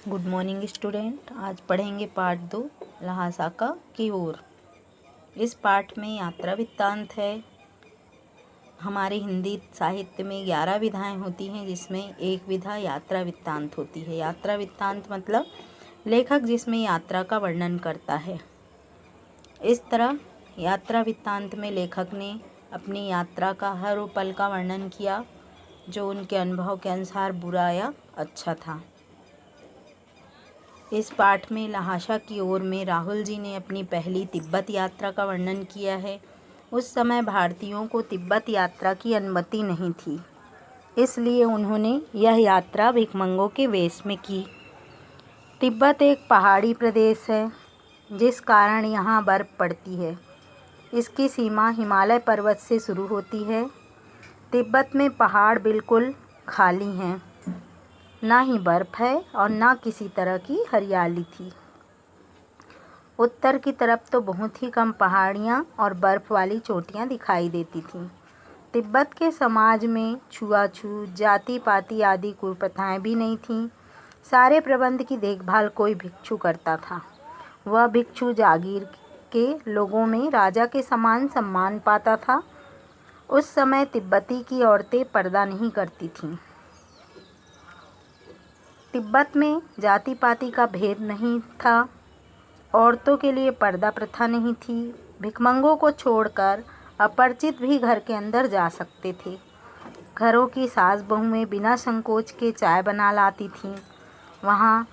Good morning student. आज पढ़ेंगे part 2 Lhasa की ओर। इस पाठ में यात्रा वृत्तांत है। हमारे हिंदी साहित्य में 11 विधाएं होती हैं, जिसमें एक विधा यात्रा वृत्तांत होती है। यात्रा वृत्तांत मतलब लेखक जिसमें यात्रा का वर्णन करता है। इस तरह यात्रा वृत्तांत में लेखक ने अपनी यात्रा का हर वो पल का वर्णन किया जो उनके अनुभव के अनुसार बुरा या अच्छा था। इस पाठ में लहासा की ओर में राहुल जी ने अपनी पहली तिब्बत यात्रा का वर्णन किया है। उस समय भारतीयों को तिब्बत यात्रा की अनुमति नहीं थी, इसलिए उन्होंने यह यात्रा भिखमंगों के वेश में की। तिब्बत एक पहाड़ी प्रदेश है, जिस कारण यहाँ बर्फ़ पड़ती है। इसकी सीमा हिमालय पर्वत से शुरू होती है। तिब्बत में पहाड़ बिल्कुल खाली हैं, ना ही बर्फ़ है और ना किसी तरह की हरियाली थी। उत्तर की तरफ तो बहुत ही कम पहाड़ियाँ और बर्फ़ वाली चोटियाँ दिखाई देती थीं। तिब्बत के समाज में छुआछूत, जाति पाति आदि कुप्रथाएँ भी नहीं थीं। सारे प्रबंध की देखभाल कोई भिक्षु करता था। वह भिक्षु जागीर के लोगों में राजा के समान सम्मान पाता था। उस समय तिब्बती की औरतें पर्दा नहीं करती थीं। तिब्बत में जाति पाति का भेद नहीं था। औरतों के लिए पर्दा प्रथा नहीं थी। भिखमंगों को छोड़कर अपरिचित भी घर के अंदर जा सकते थे। घरों की सास बहुएं बिना संकोच के चाय बना लाती थीं। वहाँ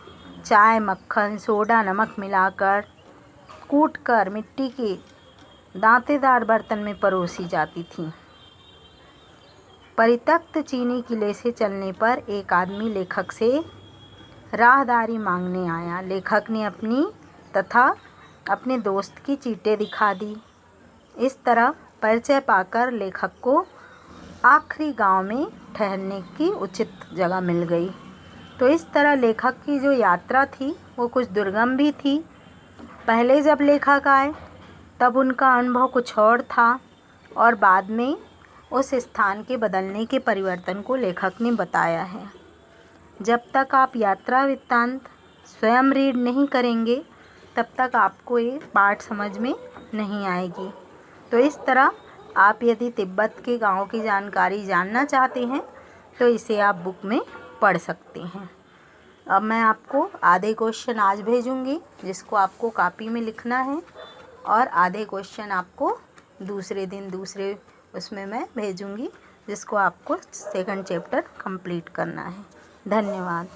चाय मक्खन सोडा नमक मिलाकर कूटकर मिट्टी के दांतेदार बर्तन में परोसी जाती थीं। परित्यक्त चीनी किले से चलने पर एक आदमी लेखक से राहदारी मांगने आया। लेखक ने अपनी तथा अपने दोस्त की चीटें दिखा दी। इस तरह परिचय पाकर लेखक को आखिरी गांव में ठहरने की उचित जगह मिल गई। तो इस तरह लेखक की जो यात्रा थी वो कुछ दुर्गम भी थी। पहले जब लेखक आए तब उनका अनुभव कुछ और था, और बाद में उस स्थान के बदलने के परिवर्तन को लेखक ने बताया है। जब तक आप यात्रा वृत्तांत स्वयं रीड नहीं करेंगे तब तक आपको ये पाठ समझ में नहीं आएगी। तो इस तरह आप यदि तिब्बत के गाँव की जानकारी जानना चाहते हैं तो इसे आप बुक में पढ़ सकते हैं। अब मैं आपको आधे क्वेश्चन आज भेजूंगी, जिसको आपको कॉपी में लिखना है, और आधे क्वेश्चन आपको दूसरे दिन दूसरे उसमें मैं भेजूंगी, जिसको आपको सेकंड चैप्टर कंप्लीट करना है। धन्यवाद।